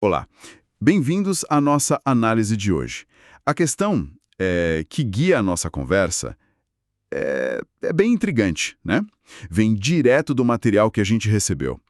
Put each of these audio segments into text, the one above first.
Olá, bem-vindos à nossa análise de hoje. A questão que guia a nossa conversa é bem intrigante, né? Vem direto do material que a gente recebeu.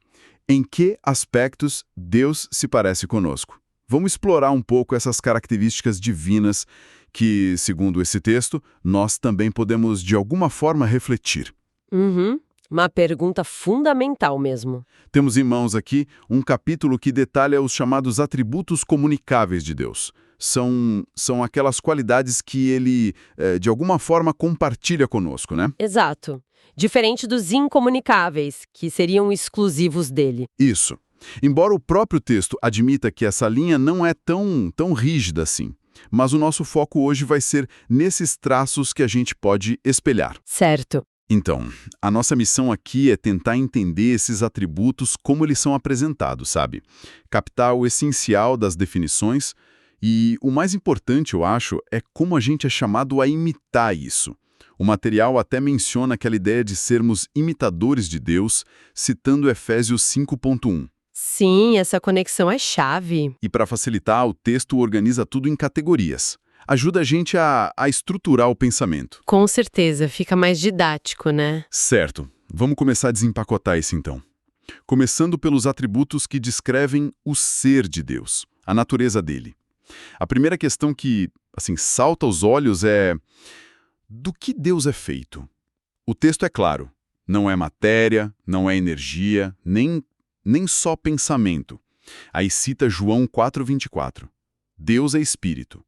Em que aspectos Deus se parece conosco? Vamos explorar um pouco essas características divinas que, segundo esse texto, nós também podemos de alguma forma refletir. Uhum. Uma pergunta fundamental mesmo. Temos em mãos aqui um capítulo que detalha os chamados atributos comunicáveis de Deus. São aquelas qualidades que ele, de alguma forma, compartilha conosco, né? Exato. Diferente dos incomunicáveis, que seriam exclusivos dele. Isso. Embora o próprio texto admita que essa linha não é tão rígida assim, mas o nosso foco hoje vai ser nesses traços que a gente pode espelhar. Certo. Então, a nossa missão aqui é tentar entender esses atributos como eles são apresentados, sabe? Captar o essencial das definições e o mais importante, eu acho, é como a gente é chamado a imitar isso. O material até menciona aquela ideia de sermos imitadores de Deus, citando Efésios 5.1. Sim, essa conexão é chave. E para facilitar, o texto organiza tudo em categorias. Ajuda a gente a estruturar o pensamento. Com certeza, fica mais didático, né? Certo. Vamos começar a desempacotar isso então. Começando pelos atributos que descrevem o ser de Deus, a natureza dele. A primeira questão que, salta aos olhos é: do que Deus é feito? O texto é claro. Não é matéria, não é energia, nem só pensamento. Aí cita João 4:24. Deus é espírito.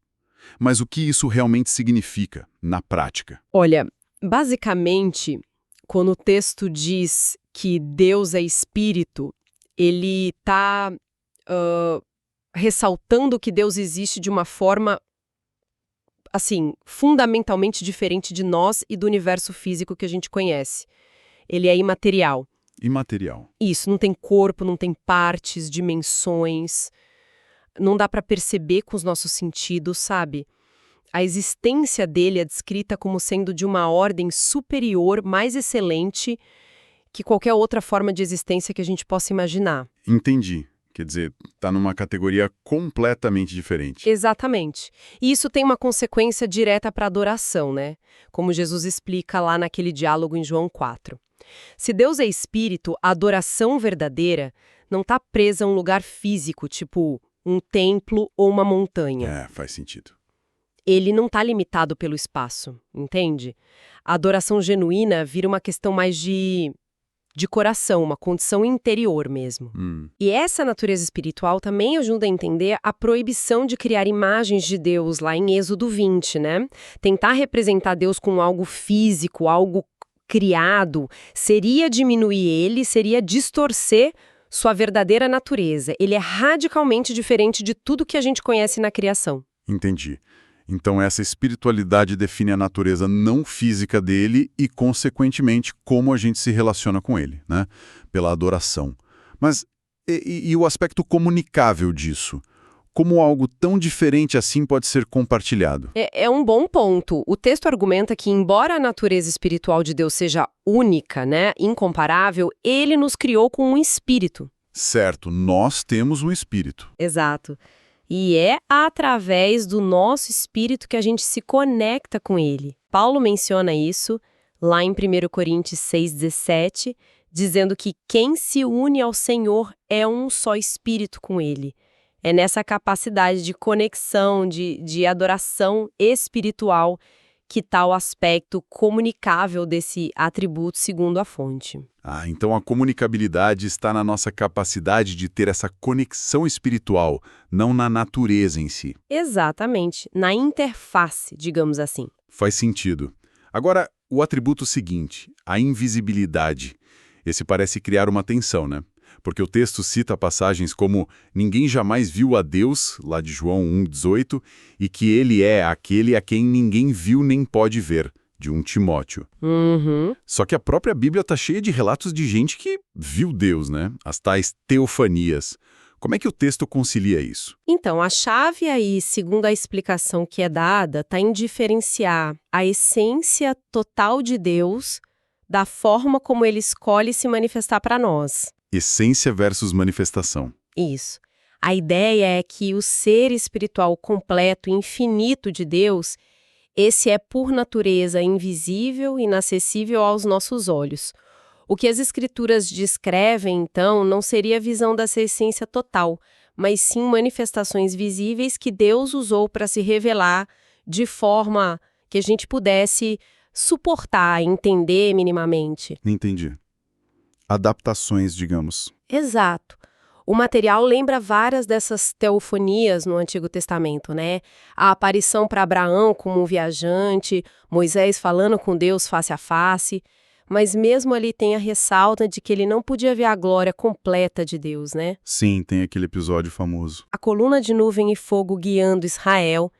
Mas o que isso realmente significa, na prática? Olha, basicamente, quando o texto diz que Deus é espírito, ele está ressaltando que Deus existe de uma forma, fundamentalmente diferente de nós e do universo físico que a gente conhece. Ele é imaterial. Imaterial. Isso, não tem corpo, não tem partes, dimensões. Não dá para perceber com os nossos sentidos, sabe? A existência dele é descrita como sendo de uma ordem superior, mais excelente que qualquer outra forma de existência que a gente possa imaginar. Entendi. Quer dizer, está numa categoria completamente diferente. Exatamente. E isso tem uma consequência direta para a adoração, né? Como Jesus explica lá naquele diálogo em João 4. Se Deus é espírito, a adoração verdadeira não está presa a um lugar físico, tipo um templo ou uma montanha. É, faz sentido. Ele não está limitado pelo espaço, entende? A adoração genuína vira uma questão mais de coração, uma condição interior mesmo. E essa natureza espiritual também ajuda a entender a proibição de criar imagens de Deus lá em Êxodo 20, né? Tentar representar Deus com algo físico, algo criado, seria diminuir ele, seria distorcer sua verdadeira natureza. Ele é radicalmente diferente de tudo que a gente conhece na criação. Entendi. Então essa espiritualidade define a natureza não física dele e, consequentemente, como a gente se relaciona com ele, né? Pela adoração. Mas e o aspecto comunicável disso? Como algo tão diferente assim pode ser compartilhado? É um bom ponto. O texto argumenta que, embora a natureza espiritual de Deus seja única, né, incomparável, ele nos criou com um espírito. Certo, nós temos um espírito. Exato. E é através do nosso espírito que a gente se conecta com ele. Paulo menciona isso lá em 1 Coríntios 6,17, dizendo que quem se une ao Senhor é um só espírito com ele. É nessa capacidade de conexão, de adoração espiritual que está o aspecto comunicável desse atributo segundo a fonte. Então a comunicabilidade está na nossa capacidade de ter essa conexão espiritual, não na natureza em si. Exatamente, na interface, digamos assim. Faz sentido. Agora, o atributo seguinte, a invisibilidade. Esse parece criar uma tensão, né? Porque o texto cita passagens como ninguém jamais viu a Deus, lá de João 1,18, e que ele é aquele a quem ninguém viu nem pode ver, de 1 Timóteo. Só que a própria Bíblia está cheia de relatos de gente que viu Deus, né? As tais teofanias. Como é que o texto concilia isso? Então, a chave aí, segundo a explicação que é dada, está em diferenciar a essência total de Deus da forma como ele escolhe se manifestar para nós. Essência versus manifestação. Isso. A ideia é que o ser espiritual completo e infinito de Deus, esse é por natureza invisível e inacessível aos nossos olhos. O que as Escrituras descrevem, então, não seria a visão dessa essência total, mas sim manifestações visíveis que Deus usou para se revelar de forma que a gente pudesse suportar, entender minimamente. Entendi. Adaptações, digamos. Exato. O material lembra várias dessas teofanias no Antigo Testamento, né? A aparição para Abraão como um viajante, Moisés falando com Deus face a face, mas mesmo ali tem a ressalta de que ele não podia ver a glória completa de Deus, né? Sim, tem aquele episódio famoso. A coluna de nuvem e fogo guiando Israel,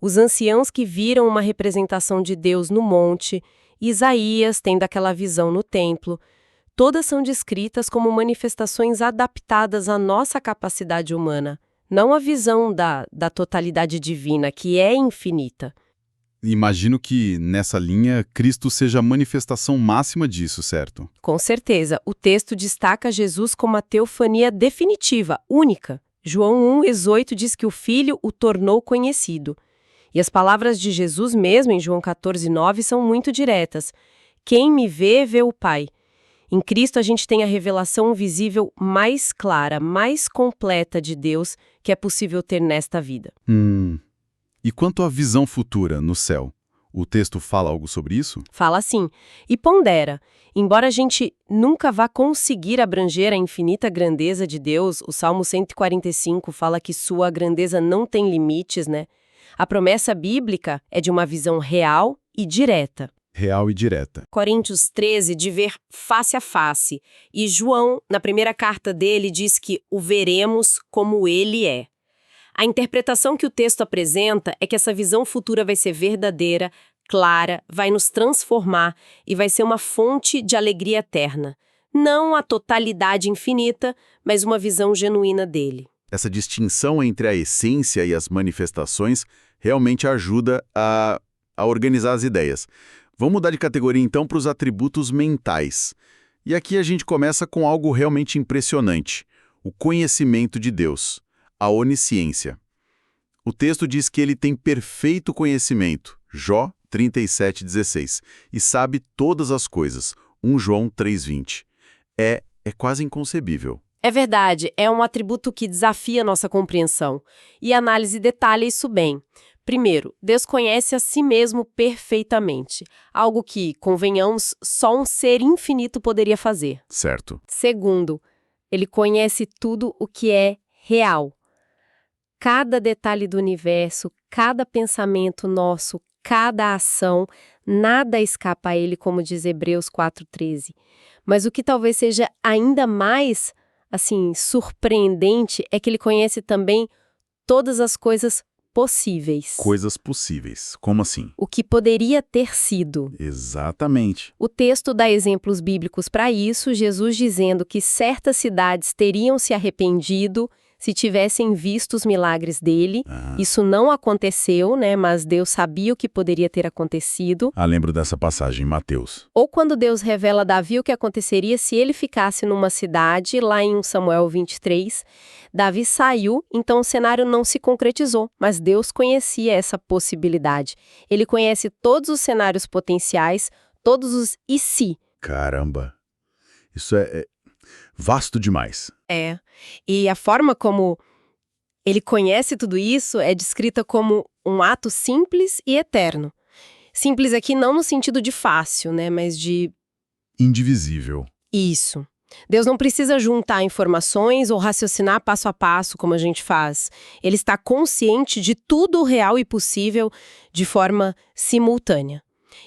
os anciãos que viram uma representação de Deus no monte, Isaías tendo aquela visão no templo, todas são descritas como manifestações adaptadas à nossa capacidade humana, não a visão da totalidade divina, que é infinita. Imagino que, nessa linha, Cristo seja a manifestação máxima disso, certo? Com certeza, o texto destaca Jesus como a teofania definitiva, única. João 1,18 diz que o Filho o tornou conhecido. E as palavras de Jesus mesmo, em João 14,9, são muito diretas. Quem me vê, vê o Pai. Em Cristo a gente tem a revelação visível mais clara, mais completa de Deus que é possível ter nesta vida. E quanto à visão futura, no céu? O texto fala algo sobre isso? Fala assim, e pondera. Embora a gente nunca vá conseguir abranger a infinita grandeza de Deus, o Salmo 145 fala que sua grandeza não tem limites, né? A promessa bíblica é de uma visão real e direta. Real e direta. Coríntios 13, de ver face a face. E João, na primeira carta dele, diz que o veremos como ele é. A interpretação que o texto apresenta é que essa visão futura vai ser verdadeira, clara, vai nos transformar e vai ser uma fonte de alegria eterna. Não a totalidade infinita, mas uma visão genuína dele. Essa distinção entre a essência e as manifestações realmente ajuda a organizar as ideias. Vamos mudar de categoria então para os atributos mentais. E aqui a gente começa com algo realmente impressionante: o conhecimento de Deus, a onisciência. O texto diz que ele tem perfeito conhecimento, Jó 37,16, e sabe todas as coisas, 1 João 3,20. É quase inconcebível. É verdade, é um atributo que desafia nossa compreensão. E a análise detalha isso bem. Primeiro, Deus conhece a si mesmo perfeitamente, algo que, convenhamos, só um ser infinito poderia fazer. Certo. Segundo, ele conhece tudo o que é real. Cada detalhe do universo, cada pensamento nosso, cada ação, nada escapa a ele, como diz Hebreus 4,13. Mas o que talvez seja ainda mais, surpreendente é que ele conhece também todas as coisas possíveis. Coisas possíveis. Como assim? O que poderia ter sido. Exatamente. O texto dá exemplos bíblicos para isso, Jesus dizendo que certas cidades teriam se arrependido se tivessem visto os milagres dele. Isso não aconteceu, né? Mas Deus sabia o que poderia ter acontecido. Lembro dessa passagem em Mateus. Ou quando Deus revela a Davi o que aconteceria se ele ficasse numa cidade, lá em 1 Samuel 23. Davi saiu, então o cenário não se concretizou, mas Deus conhecia essa possibilidade. Ele conhece todos os cenários potenciais, todos os e se. Caramba, isso é vasto demais. E a forma como ele conhece tudo isso é descrita como um ato simples e eterno. Simples aqui não no sentido de fácil, né, mas de... indivisível. Isso. Deus não precisa juntar informações ou raciocinar passo a passo como a gente faz. Ele está consciente de tudo real e possível de forma simultânea.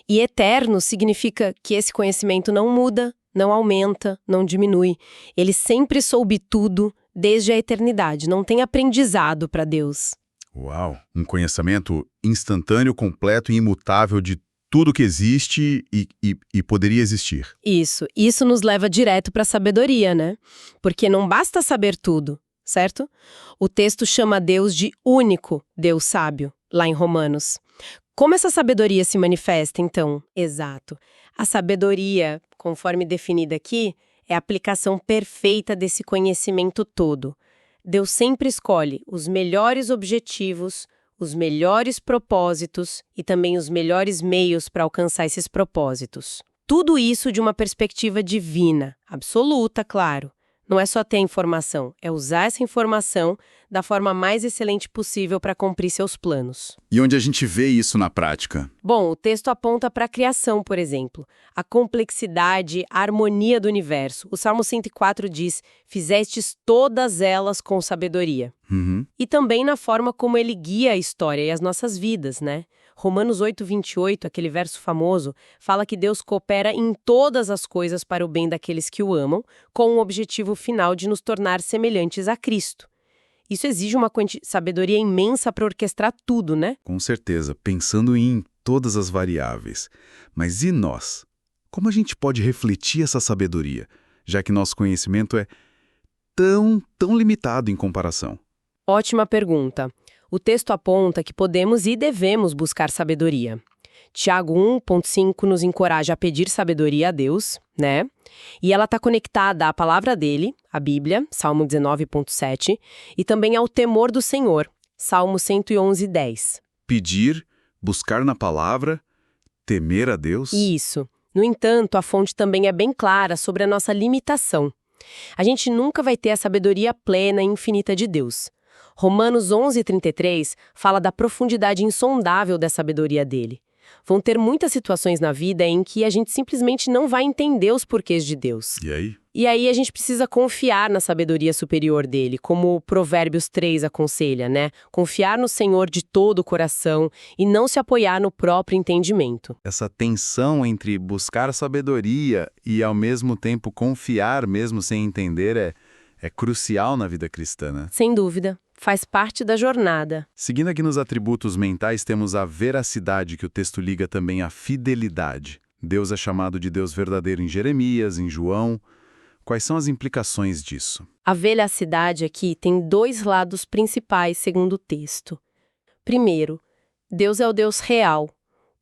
E eterno significa que esse conhecimento não muda, não aumenta, não diminui. Ele sempre soube tudo desde a eternidade. Não tem aprendizado para Deus. Uau! Um conhecimento instantâneo, completo e imutável de tudo que existe e poderia existir. Isso nos leva direto para a sabedoria, né? Porque não basta saber tudo, certo? O texto chama Deus de único Deus sábio, lá em Romanos. Como essa sabedoria se manifesta, então? Exato. A sabedoria, conforme definida aqui, é a aplicação perfeita desse conhecimento todo. Deus sempre escolhe os melhores objetivos, os melhores propósitos e também os melhores meios para alcançar esses propósitos. Tudo isso de uma perspectiva divina, absoluta, claro. Não é só ter a informação, é usar essa informação da forma mais excelente possível para cumprir seus planos. E onde a gente vê isso na prática? Bom, o texto aponta para a criação, por exemplo. A complexidade, a harmonia do universo. O Salmo 104 diz, fizestes todas elas com sabedoria. E também na forma como ele guia a história e as nossas vidas, né? Romanos 8:28, aquele verso famoso, fala que Deus coopera em todas as coisas para o bem daqueles que o amam, com o objetivo final de nos tornar semelhantes a Cristo. Isso exige uma sabedoria imensa para orquestrar tudo, né? Com certeza, pensando em todas as variáveis. Mas e nós? Como a gente pode refletir essa sabedoria, já que nosso conhecimento é tão limitado em comparação? Ótima pergunta. O texto aponta que podemos e devemos buscar sabedoria. Tiago 1,5 nos encoraja a pedir sabedoria a Deus, né? E ela está conectada à palavra dele, a Bíblia, Salmo 19,7, e também ao temor do Senhor, Salmo 111,10. Pedir, buscar na palavra, temer a Deus? Isso. No entanto, a fonte também é bem clara sobre a nossa limitação. A gente nunca vai ter a sabedoria plena e infinita de Deus. Romanos 11:33 fala da profundidade insondável da sabedoria dele. Vão ter muitas situações na vida em que a gente simplesmente não vai entender os porquês de Deus. E aí? E aí a gente precisa confiar na sabedoria superior dele, como Provérbios 3 aconselha, né? Confiar no Senhor de todo o coração e não se apoiar no próprio entendimento. Essa tensão entre buscar sabedoria e, ao mesmo tempo, confiar mesmo sem entender é crucial na vida cristã, né? Sem dúvida. Faz parte da jornada. Seguindo aqui nos atributos mentais, temos a veracidade, que o texto liga também à fidelidade. Deus é chamado de Deus verdadeiro em Jeremias, em João. Quais são as implicações disso? A veracidade aqui tem dois lados principais, segundo o texto. Primeiro, Deus é o Deus real,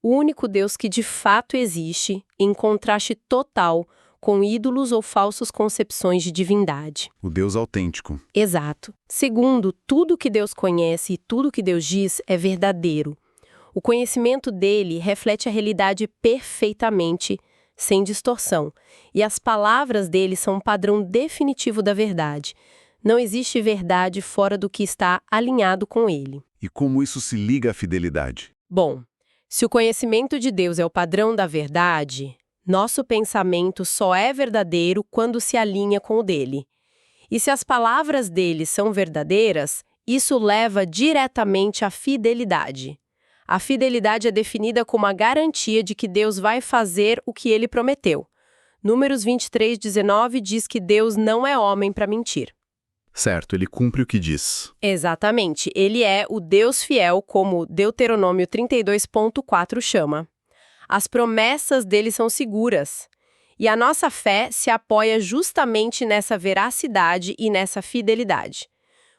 o único Deus que de fato existe, em contraste total com ídolos ou falsas concepções de divindade. O Deus autêntico. Exato. Segundo, tudo que Deus conhece e tudo que Deus diz é verdadeiro. O conhecimento dele reflete a realidade perfeitamente, sem distorção. E as palavras dele são um padrão definitivo da verdade. Não existe verdade fora do que está alinhado com ele. E como isso se liga à fidelidade? Bom, se o conhecimento de Deus é o padrão da verdade, nosso pensamento só é verdadeiro quando se alinha com o dele. E se as palavras dele são verdadeiras, isso leva diretamente à fidelidade. A fidelidade é definida como a garantia de que Deus vai fazer o que ele prometeu. Números 23:19 diz que Deus não é homem para mentir. Certo, ele cumpre o que diz. Exatamente, ele é o Deus fiel, como Deuteronômio 32,4 chama. As promessas dele são seguras. E a nossa fé se apoia justamente nessa veracidade e nessa fidelidade.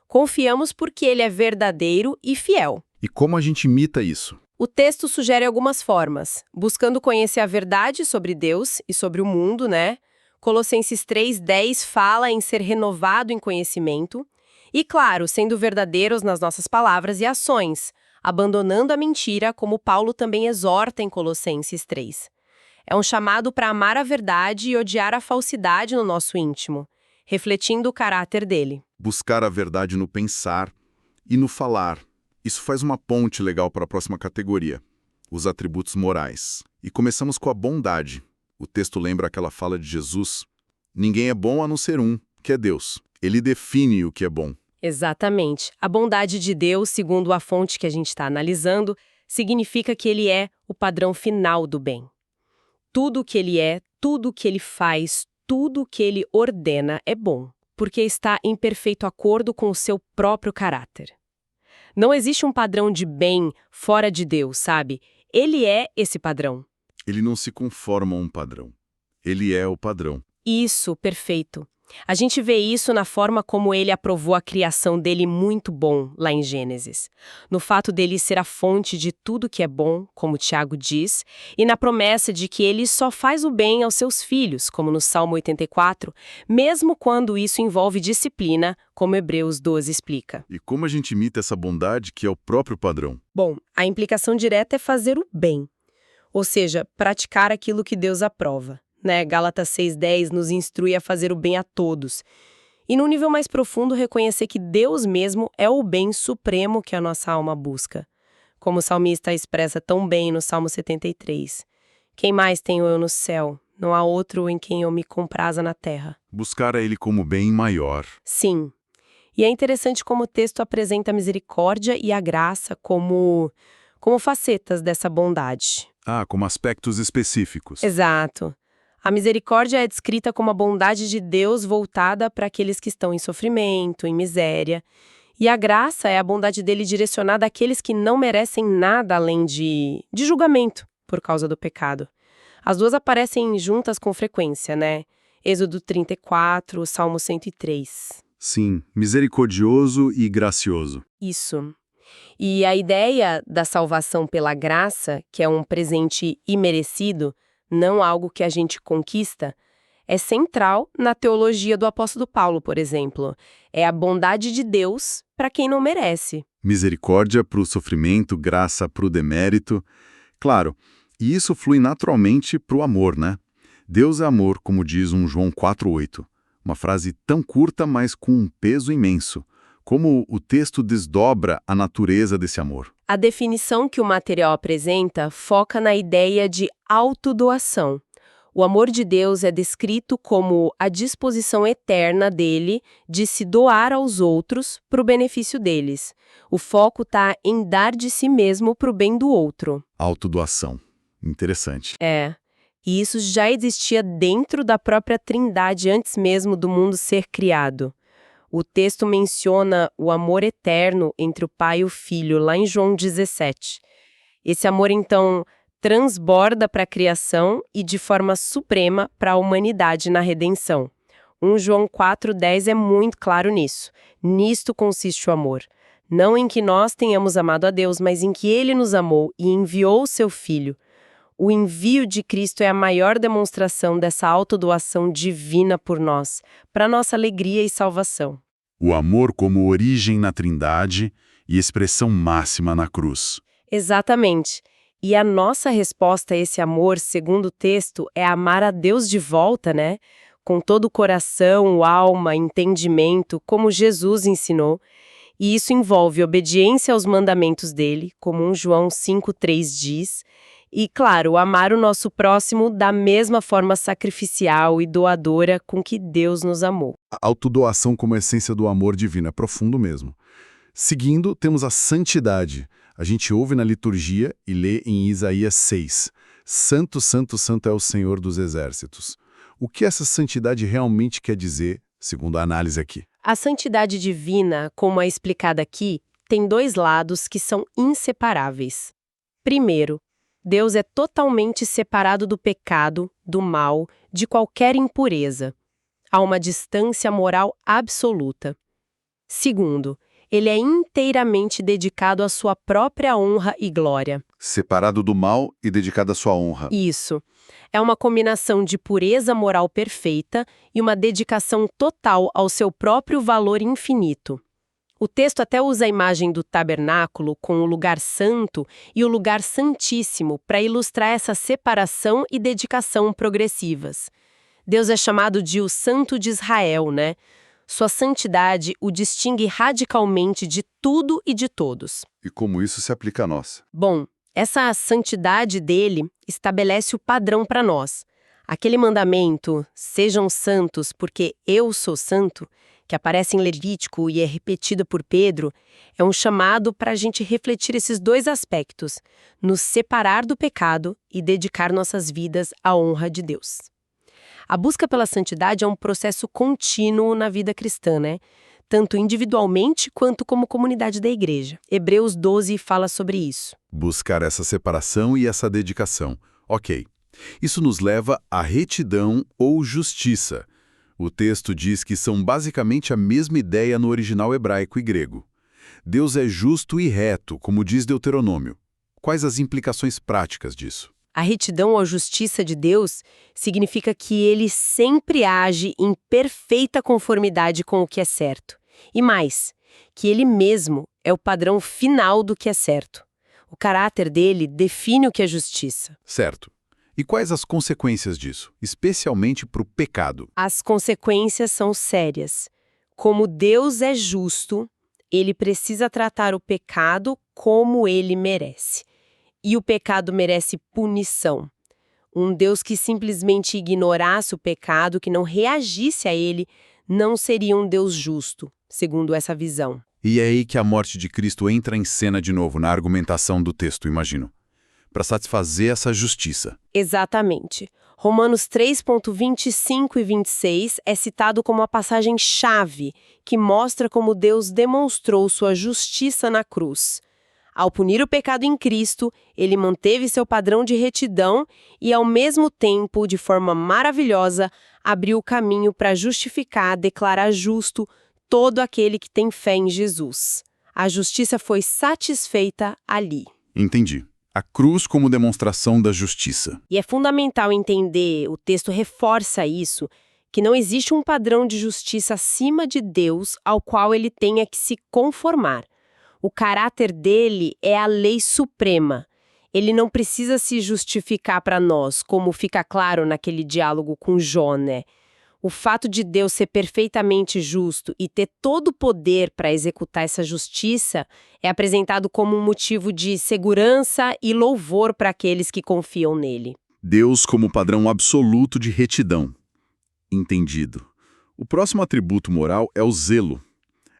Confiamos porque ele é verdadeiro e fiel. E como a gente imita isso? O texto sugere algumas formas, buscando conhecer a verdade sobre Deus e sobre o mundo, né? Colossenses 3:10 fala em ser renovado em conhecimento. E, claro, sendo verdadeiros nas nossas palavras e ações, abandonando a mentira, como Paulo também exorta em Colossenses 3. É um chamado para amar a verdade e odiar a falsidade no nosso íntimo, refletindo o caráter dele. Buscar a verdade no pensar e no falar. Isso faz uma ponte legal para a próxima categoria, os atributos morais. E começamos com a bondade. O texto lembra aquela fala de Jesus: ninguém é bom a não ser um, que é Deus. Ele define o que é bom. Exatamente. A bondade de Deus, segundo a fonte que a gente está analisando, significa que ele é o padrão final do bem. Tudo o que ele é, tudo o que ele faz, tudo o que ele ordena é bom, porque está em perfeito acordo com o seu próprio caráter. Não existe um padrão de bem fora de Deus, sabe? Ele é esse padrão. Ele não se conforma a um padrão. Ele é o padrão. Isso, perfeito. A gente vê isso na forma como ele aprovou a criação dele muito bom, lá em Gênesis. No fato dele ser a fonte de tudo que é bom, como Tiago diz, e na promessa de que ele só faz o bem aos seus filhos, como no Salmo 84, mesmo quando isso envolve disciplina, como Hebreus 12 explica. E como a gente imita essa bondade que é o próprio padrão? Bom, a implicação direta é fazer o bem, ou seja, praticar aquilo que Deus aprova. Gálatas 6,10 nos instrui a fazer o bem a todos. E no nível mais profundo, reconhecer que Deus mesmo é o bem supremo que a nossa alma busca. Como o salmista expressa tão bem no Salmo 73. Quem mais tenho eu no céu? Não há outro em quem eu me compraza na terra. Buscar a Ele como bem maior. Sim. E é interessante como o texto apresenta a misericórdia e a graça como facetas dessa bondade. Como aspectos específicos. Exato. A misericórdia é descrita como a bondade de Deus voltada para aqueles que estão em sofrimento, em miséria. E a graça é a bondade dele direcionada àqueles que não merecem nada além de julgamento por causa do pecado. As duas aparecem juntas com frequência, Êxodo 34, Salmo 103. Sim, misericordioso e gracioso. Isso. E a ideia da salvação pela graça, que é um presente imerecido, não algo que a gente conquista, é central na teologia do apóstolo Paulo, por exemplo. É a bondade de Deus para quem não merece. Misericórdia para o sofrimento, graça para o demérito. Claro, e isso flui naturalmente para o amor, Deus é amor, como diz um João 4,8. Uma frase tão curta, mas com um peso imenso. Como o texto desdobra a natureza desse amor. A definição que o material apresenta foca na ideia de autodoação. O amor de Deus é descrito como a disposição eterna dele de se doar aos outros para o benefício deles. O foco está em dar de si mesmo para o bem do outro. Autodoação. Interessante. E isso já existia dentro da própria Trindade antes mesmo do mundo ser criado. O texto menciona o amor eterno entre o Pai e o Filho, lá em João 17. Esse amor, então, transborda para a criação e de forma suprema para a humanidade na redenção. 1 João 4,10 é muito claro nisso. Nisto consiste o amor. Não em que nós tenhamos amado a Deus, mas em que Ele nos amou e enviou o seu Filho. O envio de Cristo é a maior demonstração dessa autodoação divina por nós, para nossa alegria e salvação. O amor como origem na Trindade e expressão máxima na cruz. Exatamente. E a nossa resposta a esse amor, segundo o texto, é amar a Deus de volta, Com todo o coração, alma, entendimento, como Jesus ensinou. E isso envolve obediência aos mandamentos dele, como 1 João 5,3 diz. E, claro, amar o nosso próximo da mesma forma sacrificial e doadora com que Deus nos amou. A autodoação como essência do amor divino é profundo mesmo. Seguindo, temos a santidade. A gente ouve na liturgia e lê em Isaías 6. Santo, santo, santo é o Senhor dos exércitos. O que essa santidade realmente quer dizer, segundo a análise aqui? A santidade divina, como é explicada aqui, tem dois lados que são inseparáveis. Primeiro, Deus é totalmente separado do pecado, do mal, de qualquer impureza. Há uma distância moral absoluta. Segundo, ele é inteiramente dedicado à sua própria honra e glória. Separado do mal e dedicado à sua honra. Isso. É uma combinação de pureza moral perfeita e uma dedicação total ao seu próprio valor infinito. O texto até usa a imagem do tabernáculo com o lugar santo e o lugar santíssimo para ilustrar essa separação e dedicação progressivas. Deus é chamado de o Santo de Israel, Sua santidade o distingue radicalmente de tudo e de todos. E como isso se aplica a nós? Bom, essa santidade dele estabelece o padrão para nós. Aquele mandamento, sejam santos porque eu sou santo, que aparece em Levítico e é repetido por Pedro, é um chamado para a gente refletir esses dois aspectos, nos separar do pecado e dedicar nossas vidas à honra de Deus. A busca pela santidade é um processo contínuo na vida cristã, Tanto individualmente quanto como comunidade da igreja. Hebreus 12 fala sobre isso. Buscar essa separação e essa dedicação. Ok. Isso nos leva à retidão ou justiça. O texto diz que são basicamente a mesma ideia no original hebraico e grego. Deus é justo e reto, como diz Deuteronômio. Quais as implicações práticas disso? A retidão ou justiça de Deus significa que ele sempre age em perfeita conformidade com o que é certo. E mais, que ele mesmo é o padrão final do que é certo. O caráter dele define o que é justiça. Certo. E quais as consequências disso, especialmente para o pecado? As consequências são sérias. Como Deus é justo, ele precisa tratar o pecado como ele merece. E o pecado merece punição. Um Deus que simplesmente ignorasse o pecado, que não reagisse a ele, não seria um Deus justo, segundo essa visão. E é aí que a morte de Cristo entra em cena de novo na argumentação do texto, imagino, para satisfazer essa justiça. Exatamente. Romanos 3,25 e 26 é citado como a passagem-chave que mostra como Deus demonstrou sua justiça na cruz. Ao punir o pecado em Cristo, ele manteve seu padrão de retidão e, ao mesmo tempo, de forma maravilhosa, abriu o caminho para justificar, declarar justo todo aquele que tem fé em Jesus. A justiça foi satisfeita ali. Entendi. A cruz como demonstração da justiça. E é fundamental entender, o texto reforça isso, que não existe um padrão de justiça acima de Deus ao qual ele tenha que se conformar. O caráter dele é a lei suprema. Ele não precisa se justificar para nós, como fica claro naquele diálogo com Jó, né? O fato de Deus ser perfeitamente justo e ter todo o poder para executar essa justiça é apresentado como um motivo de segurança e louvor para aqueles que confiam nele. Deus como padrão absoluto de retidão. Entendido. O próximo atributo moral é o zelo.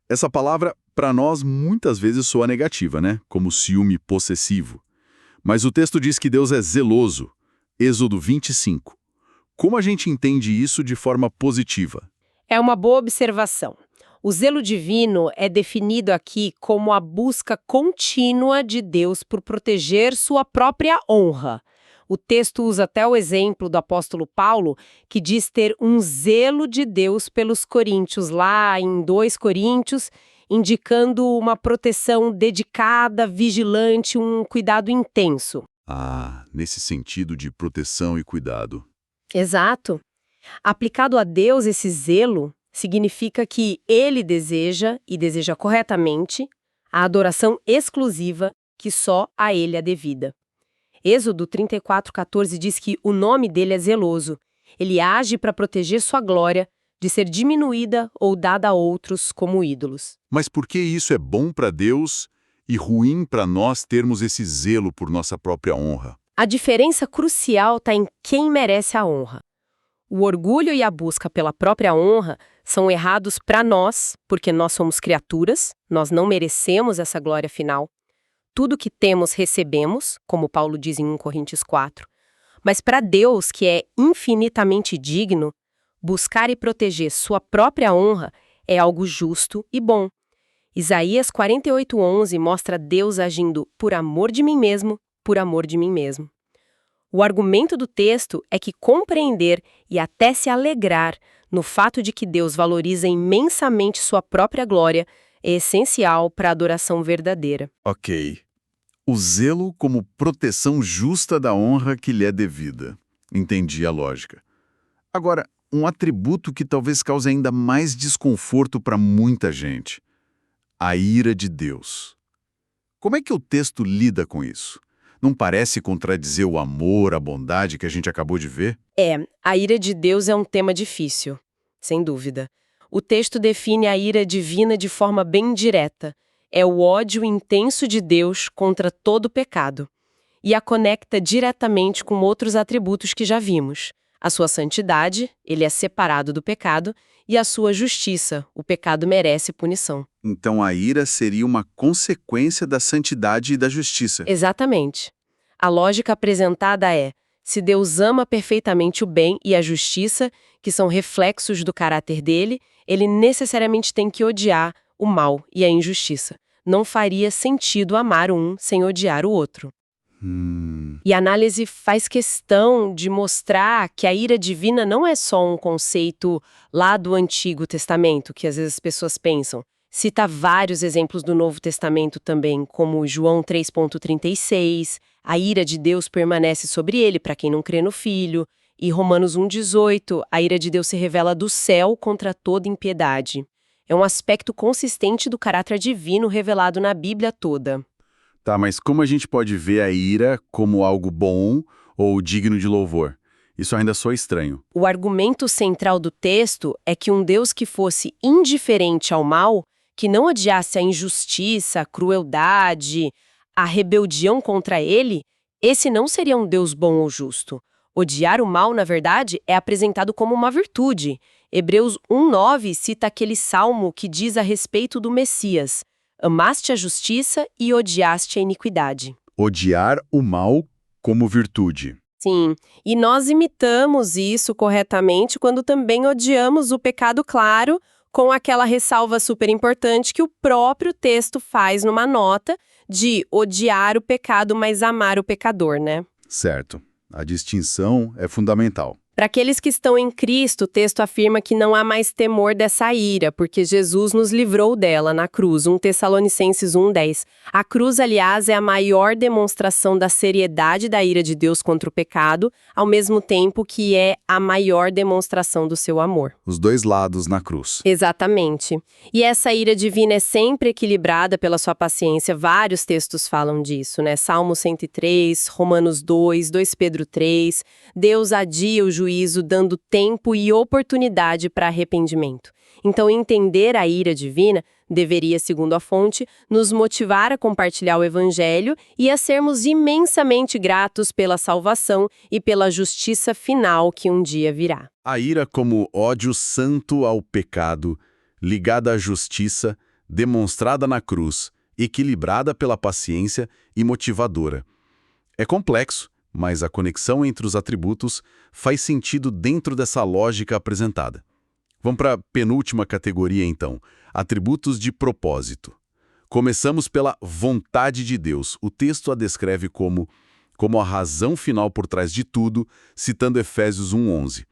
Essa palavra, para nós, muitas vezes soa negativa, né? Como ciúme possessivo. Mas o texto diz que Deus é zeloso. Êxodo 25. Como a gente entende isso de forma positiva? É uma boa observação. O zelo divino é definido aqui como a busca contínua de Deus por proteger sua própria honra. O texto usa até o exemplo do apóstolo Paulo, que diz ter um zelo de Deus pelos coríntios, lá em 2 Coríntios, indicando uma proteção dedicada, vigilante, um cuidado intenso. Ah, nesse sentido de proteção e cuidado. Exato. Aplicado a Deus, esse zelo significa que ele deseja, e deseja corretamente, a adoração exclusiva que só a ele é devida. Êxodo 34:14 diz que o nome dele é zeloso. Ele age para proteger sua glória de ser diminuída ou dada a outros como ídolos. Mas por que isso é bom para Deus e ruim para nós termos esse zelo por nossa própria honra? A diferença crucial está em quem merece a honra. O orgulho e a busca pela própria honra são errados para nós, porque nós somos criaturas, nós não merecemos essa glória final. Tudo que temos recebemos, como Paulo diz em 1 Coríntios 4. Mas para Deus, que é infinitamente digno, buscar e proteger sua própria honra é algo justo e bom. Isaías 48:11 mostra Deus agindo por amor de mim mesmo, por amor de mim mesmo. O argumento do texto é que compreender e até se alegrar no fato de que Deus valoriza imensamente sua própria glória é essencial para a adoração verdadeira. Ok. O zelo como proteção justa da honra que lhe é devida. Entendi a lógica. Agora, um atributo que talvez cause ainda mais desconforto para muita gente. A ira de Deus. Como é que o texto lida com isso? Não parece contradizer o amor, a bondade que a gente acabou de ver? A ira de Deus é um tema difícil, sem dúvida. O texto define a ira divina de forma bem direta. É o ódio intenso de Deus contra todo pecado. E a conecta diretamente com outros atributos que já vimos. A sua santidade, ele é separado do pecado, e a sua justiça, o pecado merece punição. Então a ira seria uma consequência da santidade e da justiça. Exatamente. A lógica apresentada é: se Deus ama perfeitamente o bem e a justiça, que são reflexos do caráter dele, ele necessariamente tem que odiar o mal e a injustiça. Não faria sentido amar um sem odiar o outro. E a análise faz questão de mostrar que a ira divina não é só um conceito lá do Antigo Testamento, que às vezes as pessoas pensam. Cita vários exemplos do Novo Testamento também, como João 3,36, a ira de Deus permanece sobre ele, para quem não crê no Filho, e Romanos 1,18, a ira de Deus se revela do céu contra toda impiedade. É um aspecto consistente do caráter divino revelado na Bíblia toda. Tá, mas como a gente pode ver a ira como algo bom ou digno de louvor? Isso ainda soa estranho. O argumento central do texto é que um Deus que fosse indiferente ao mal, que não odiasse a injustiça, a crueldade, a rebeldião contra ele, esse não seria um Deus bom ou justo. Odiar o mal, na verdade, é apresentado como uma virtude. Hebreus 1,9 cita aquele salmo que diz a respeito do Messias: amaste a justiça e odiaste a iniquidade. Odiar o mal como virtude. Sim, e nós imitamos isso corretamente quando também odiamos o pecado claro, com aquela ressalva super importante que o próprio texto faz numa nota de odiar o pecado, mas amar o pecador, né? Certo. A distinção é fundamental. Para aqueles que estão em Cristo, o texto afirma que não há mais temor dessa ira, porque Jesus nos livrou dela na cruz, 1 Tessalonicenses 1,10. A cruz, aliás, é a maior demonstração da seriedade da ira de Deus contra o pecado, ao mesmo tempo que é a maior demonstração do seu amor. Os dois lados na cruz. Exatamente. E essa ira divina é sempre equilibrada pela sua paciência. Vários textos falam disso, né? Salmo 103, Romanos 2, 2 Pedro 3. Deus adia o juízo, dando tempo e oportunidade para arrependimento. Então, entender a ira divina deveria, segundo a fonte, nos motivar a compartilhar o Evangelho e a sermos imensamente gratos pela salvação e pela justiça final que um dia virá. A ira como ódio santo ao pecado, ligada à justiça, demonstrada na cruz, equilibrada pela paciência e motivadora. É complexo, mas a conexão entre os atributos faz sentido dentro dessa lógica apresentada. Vamos para a penúltima categoria, então, atributos de propósito. Começamos pela vontade de Deus. O texto a descreve como a razão final por trás de tudo, citando Efésios 1,11.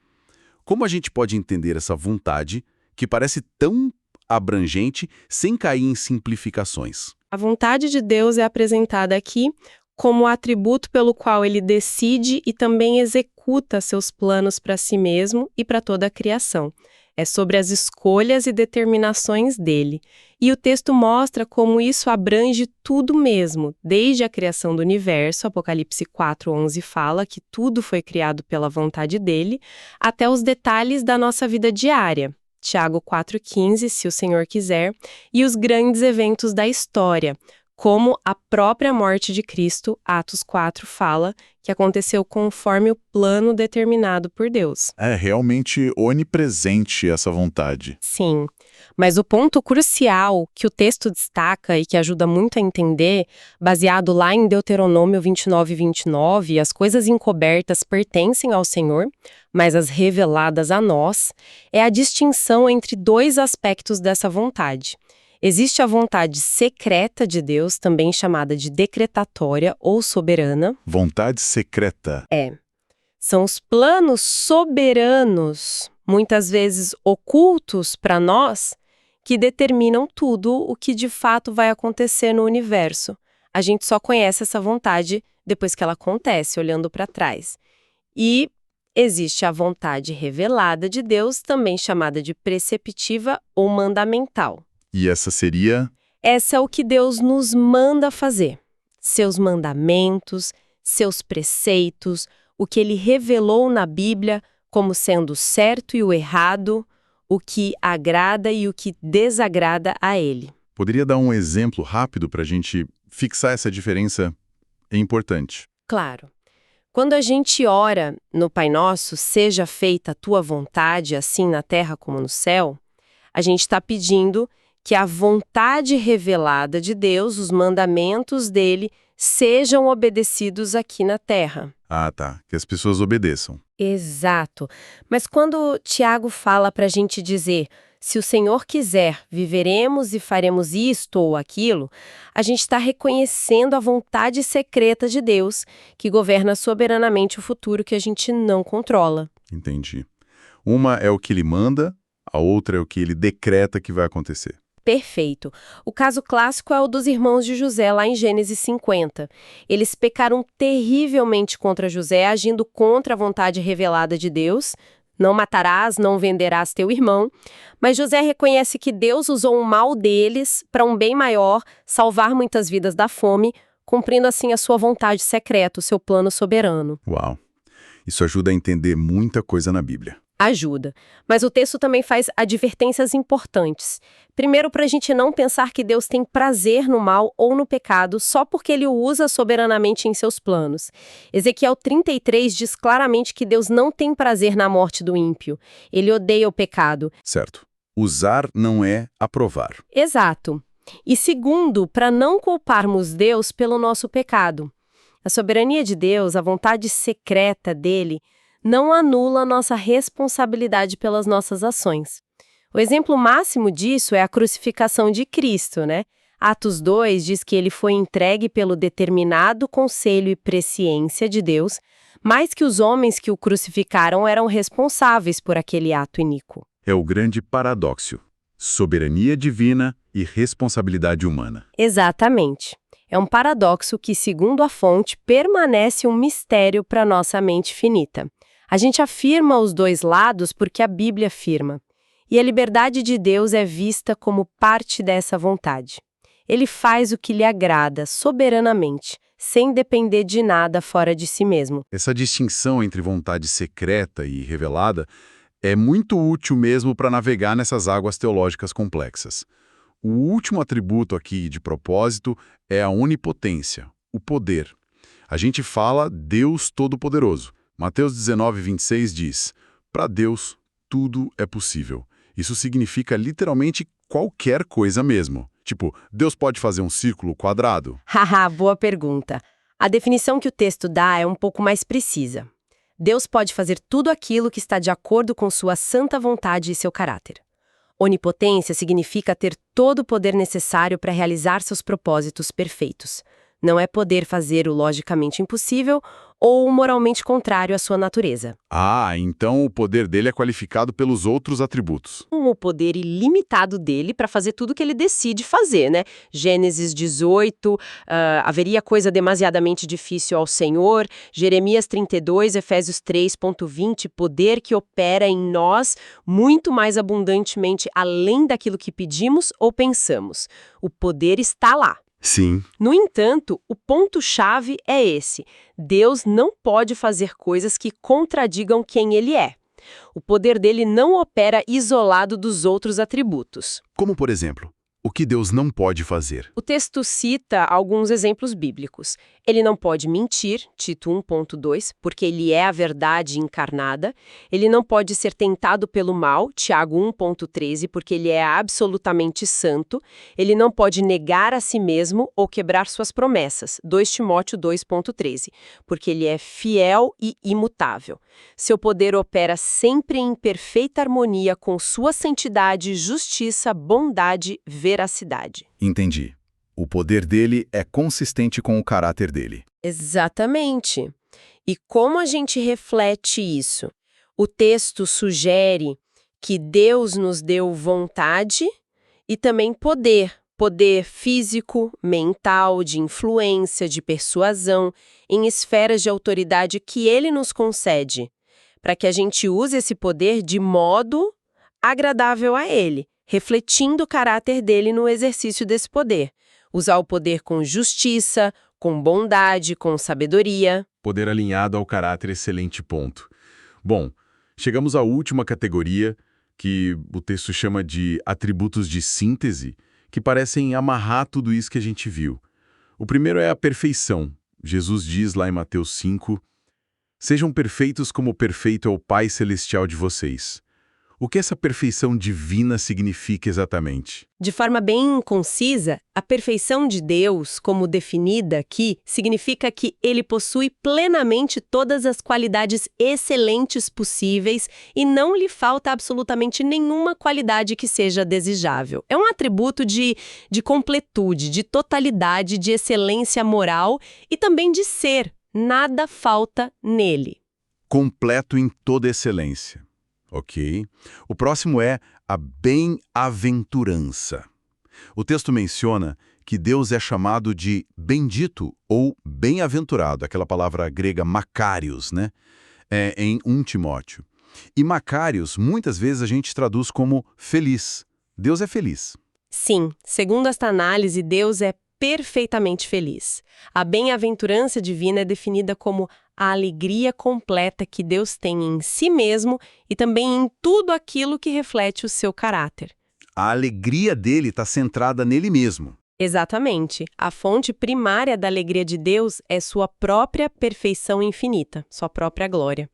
Como a gente pode entender essa vontade, que parece tão abrangente, sem cair em simplificações? A vontade de Deus é apresentada aqui como o atributo pelo qual ele decide e também executa seus planos para si mesmo e para toda a criação. É sobre as escolhas e determinações dele. E o texto mostra como isso abrange tudo mesmo, desde a criação do universo, Apocalipse 4,11 fala que tudo foi criado pela vontade dele, até os detalhes da nossa vida diária. Tiago 4,15, se o Senhor quiser, e os grandes eventos da história, como a própria morte de Cristo, Atos 4 fala, que aconteceu conforme o plano determinado por Deus. É realmente onipresente essa vontade. Sim, mas o ponto crucial que o texto destaca e que ajuda muito a entender, baseado lá em Deuteronômio 29:29, as coisas encobertas pertencem ao Senhor, mas as reveladas a nós, é a distinção entre dois aspectos dessa vontade. Existe a vontade secreta de Deus, também chamada de decretatória ou soberana. Vontade secreta. São os planos soberanos, muitas vezes ocultos para nós, que determinam tudo o que de fato vai acontecer no universo. A gente só conhece essa vontade depois que ela acontece, olhando para trás. E existe a vontade revelada de Deus, também chamada de preceptiva ou mandamental. E essa seria? Essa é o que Deus nos manda fazer. Seus mandamentos, seus preceitos, o que Ele revelou na Bíblia como sendo o certo e o errado, o que agrada e o que desagrada a Ele. Poderia dar um exemplo rápido para a gente fixar essa diferença? É importante. Claro. Quando a gente ora no Pai Nosso, seja feita a tua vontade, assim na terra como no céu, a gente está pedindo que a vontade revelada de Deus, os mandamentos dele, sejam obedecidos aqui na terra. Ah, tá. Que as pessoas obedeçam. Exato. Mas quando Tiago fala para a gente dizer, Se o Senhor quiser, viveremos e faremos isto ou aquilo, a gente está reconhecendo a vontade secreta de Deus, que governa soberanamente o futuro que a gente não controla. Entendi. Uma é o que ele manda, a outra é o que ele decreta que vai acontecer. Perfeito. O caso clássico é o dos irmãos de José, lá em Gênesis 50. Eles pecaram terrivelmente contra José, agindo contra a vontade revelada de Deus. Não matarás, não venderás teu irmão. Mas José reconhece que Deus usou o mal deles para um bem maior, salvar muitas vidas da fome, cumprindo assim a sua vontade secreta, o seu plano soberano. Uau! Isso ajuda a entender muita coisa na Bíblia. Ajuda. Mas o texto também faz advertências importantes. Primeiro, para a gente não pensar que Deus tem prazer no mal ou no pecado só porque ele o usa soberanamente em seus planos. Ezequiel 33 diz claramente que Deus não tem prazer na morte do ímpio. Ele odeia o pecado. Certo. Usar não é aprovar. Exato. E segundo, para não culparmos Deus pelo nosso pecado. A soberania de Deus, a vontade secreta dele, não anula nossa responsabilidade pelas nossas ações. O exemplo máximo disso é a crucificação de Cristo, né? Atos 2 diz que ele foi entregue pelo determinado conselho e presciência de Deus, mas que os homens que o crucificaram eram responsáveis por aquele ato iníquo. É o grande paradoxo. Soberania divina e responsabilidade humana. Exatamente. É um paradoxo que, segundo a fonte, permanece um mistério para nossa mente finita. A gente afirma os dois lados porque a Bíblia afirma. E a liberdade de Deus é vista como parte dessa vontade. Ele faz o que lhe agrada, soberanamente, sem depender de nada fora de si mesmo. Essa distinção entre vontade secreta e revelada é muito útil mesmo para navegar nessas águas teológicas complexas. O último atributo aqui de propósito é a onipotência, o poder. A gente fala Deus Todo-Poderoso. Mateus 19:26 diz, para Deus tudo é possível. Isso significa literalmente qualquer coisa mesmo. Tipo, Deus pode fazer um círculo quadrado? Haha, boa pergunta. A definição que o texto dá é um pouco mais precisa. Deus pode fazer tudo aquilo que está de acordo com sua santa vontade e seu caráter. Onipotência significa ter todo o poder necessário para realizar seus propósitos perfeitos. Não é poder fazer o logicamente impossível ou o moralmente contrário à sua natureza. Ah, então o poder dele é qualificado pelos outros atributos. O poder ilimitado dele para fazer tudo o que ele decide fazer, né? Gênesis 18, haveria coisa demasiadamente difícil ao Senhor. Jeremias 32, Efésios 3.20, poder que opera em nós muito mais abundantemente além daquilo que pedimos ou pensamos. O poder está lá. Sim. No entanto, o ponto-chave é esse. Deus não pode fazer coisas que contradigam quem ele é. O poder dele não opera isolado dos outros atributos. Como, por exemplo, o que Deus não pode fazer? O texto cita alguns exemplos bíblicos. Ele não pode mentir, Tito 1.2, porque ele é a verdade encarnada. Ele não pode ser tentado pelo mal, Tiago 1.13, porque ele é absolutamente santo. Ele não pode negar a si mesmo ou quebrar suas promessas, 2 Timóteo 2.13, porque ele é fiel e imutável. Seu poder opera sempre em perfeita harmonia com sua santidade, justiça, bondade, veracidade. Entendi. O poder dele é consistente com o caráter dele. Exatamente. E como a gente reflete isso? O texto sugere que Deus nos deu vontade e também poder. Poder físico, mental, de influência, de persuasão, em esferas de autoridade que ele nos concede, para que a gente use esse poder de modo agradável a ele, refletindo o caráter dele no exercício desse poder. Usar o poder com justiça, com bondade, com sabedoria. Poder alinhado ao caráter, excelente ponto. Bom, chegamos à última categoria, que o texto chama de atributos de síntese, que parecem amarrar tudo isso que a gente viu. O primeiro é a perfeição. Jesus diz lá em Mateus 5, sejam perfeitos como perfeito é o Pai Celestial de vocês. O que essa perfeição divina significa exatamente? De forma bem concisa, a perfeição de Deus, como definida aqui, significa que ele possui plenamente todas as qualidades excelentes possíveis e não lhe falta absolutamente nenhuma qualidade que seja desejável. É um atributo de completude, de totalidade, de excelência moral e também de ser. Nada falta nele. Completo em toda excelência. Ok. O próximo é a bem-aventurança. O texto menciona que Deus é chamado de bendito ou bem-aventurado, aquela palavra grega makarios, né? Em 1 Timóteo. E makarios, muitas vezes a gente traduz como feliz. Deus é feliz. Sim, segundo esta análise, Deus é perfeitamente feliz. A bem-aventurança divina é definida como a alegria completa que Deus tem em si mesmo e também em tudo aquilo que reflete o seu caráter. A alegria dele está centrada nele mesmo. Exatamente. A fonte primária da alegria de Deus é sua própria perfeição infinita, sua própria glória.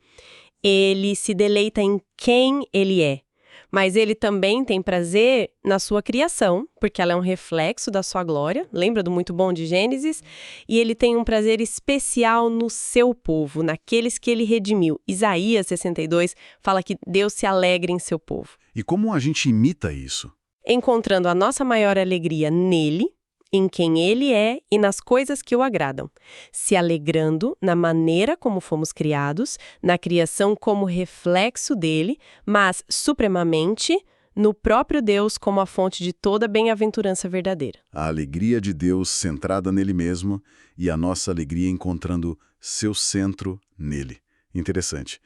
Ele se deleita em quem ele é. Mas ele também tem prazer na sua criação, porque ela é um reflexo da sua glória, lembra do muito bom de Gênesis? E ele tem um prazer especial no seu povo, naqueles que ele redimiu. Isaías 62 fala que Deus se alegra em seu povo. E como a gente imita isso? Encontrando a nossa maior alegria nele, em quem ele é e nas coisas que o agradam, se alegrando na maneira como fomos criados, na criação como reflexo dele, mas, supremamente, no próprio Deus como a fonte de toda bem-aventurança verdadeira. A alegria de Deus centrada nele mesmo e a nossa alegria encontrando seu centro nele. Interessante.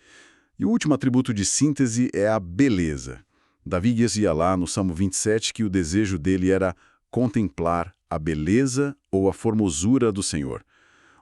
E o último atributo de síntese é a beleza. Davi dizia lá no Salmo 27 que o desejo dele era contemplar a beleza ou a formosura do Senhor.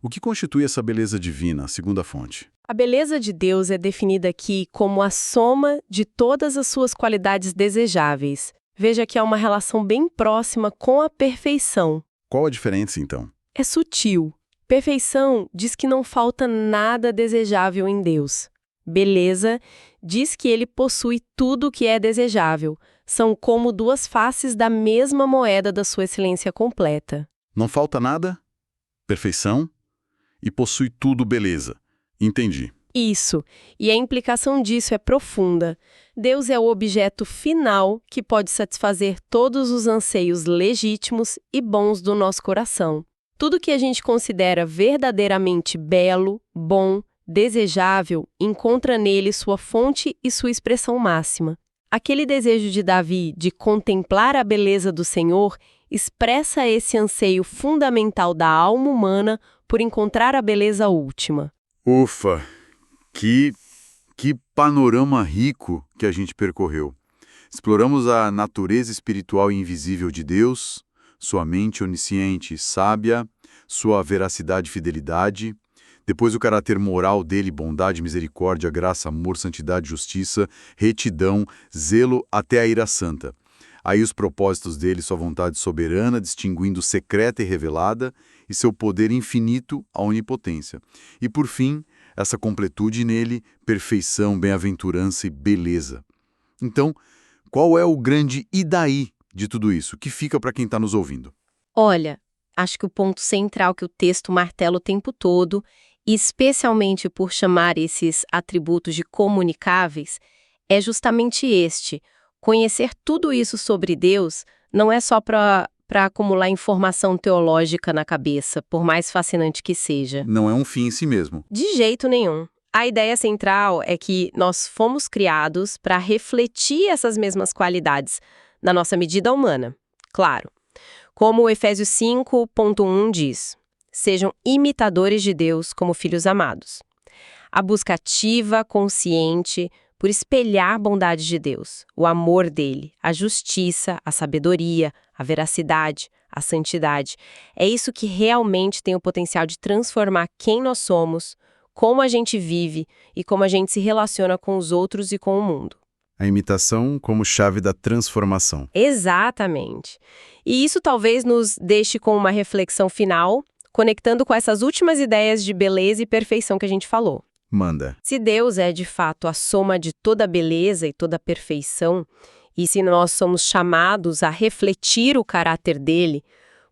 O que constitui essa beleza divina, segundo a fonte? A beleza de Deus é definida aqui como a soma de todas as suas qualidades desejáveis. Veja que há uma relação bem próxima com a perfeição. Qual a diferença, então? É sutil. Perfeição diz que não falta nada desejável em Deus. Beleza diz que ele possui tudo o que é desejável. São como duas faces da mesma moeda da sua excelência completa. Não falta nada, perfeição, e possui tudo beleza. Entendi. Isso. E a implicação disso é profunda. Deus é o objeto final que pode satisfazer todos os anseios legítimos e bons do nosso coração. Tudo que a gente considera verdadeiramente belo, bom, desejável, encontra nele sua fonte e sua expressão máxima. Aquele desejo de Davi de contemplar a beleza do Senhor expressa esse anseio fundamental da alma humana por encontrar a beleza última. Ufa! Que panorama rico que a gente percorreu. Exploramos a natureza espiritual e invisível de Deus, sua mente onisciente e sábia, sua veracidade e fidelidade, depois o caráter moral dele, bondade, misericórdia, graça, amor, santidade, justiça, retidão, zelo até a ira santa. Aí os propósitos dele, sua vontade soberana, distinguindo secreta e revelada, e seu poder infinito, a onipotência. E por fim, essa completude nele, perfeição, bem-aventurança e beleza. Então, qual é o grande e daí de tudo isso, que fica para quem está nos ouvindo? Olha, acho que o ponto central que o texto martela o tempo todo, especialmente por chamar esses atributos de comunicáveis, é justamente este. Conhecer tudo isso sobre Deus não é só para acumular informação teológica na cabeça, por mais fascinante que seja. Não é um fim em si mesmo. De jeito nenhum. A ideia central é que nós fomos criados para refletir essas mesmas qualidades na nossa medida humana. Claro. Como o Efésios 5.1 diz, sejam imitadores de Deus como filhos amados. A busca ativa, consciente, por espelhar a bondade de Deus, o amor dele, a justiça, a sabedoria, a veracidade, a santidade. É isso que realmente tem o potencial de transformar quem nós somos, como a gente vive e como a gente se relaciona com os outros e com o mundo. A imitação como chave da transformação. Exatamente. E isso talvez nos deixe com uma reflexão final, conectando com essas últimas ideias de beleza e perfeição que a gente falou. Manda. Se Deus é, de fato, a soma de toda a beleza e toda a perfeição, e se nós somos chamados a refletir o caráter dele,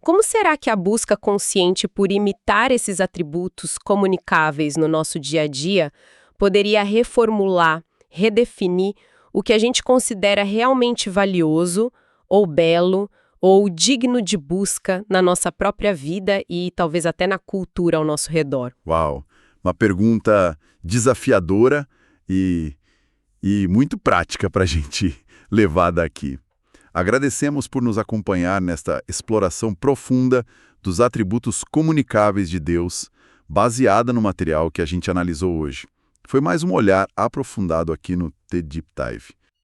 como será que a busca consciente por imitar esses atributos comunicáveis no nosso dia a dia poderia reformular, redefinir o que a gente considera realmente valioso, ou belo, ou digno de busca na nossa própria vida e talvez até na cultura ao nosso redor? Uau! Uma pergunta desafiadora e muito prática para a gente levar daqui. Agradecemos por nos acompanhar nesta exploração profunda dos atributos comunicáveis de Deus, baseada no material que a gente analisou hoje. Foi mais um olhar aprofundado aqui no The Deep Dive.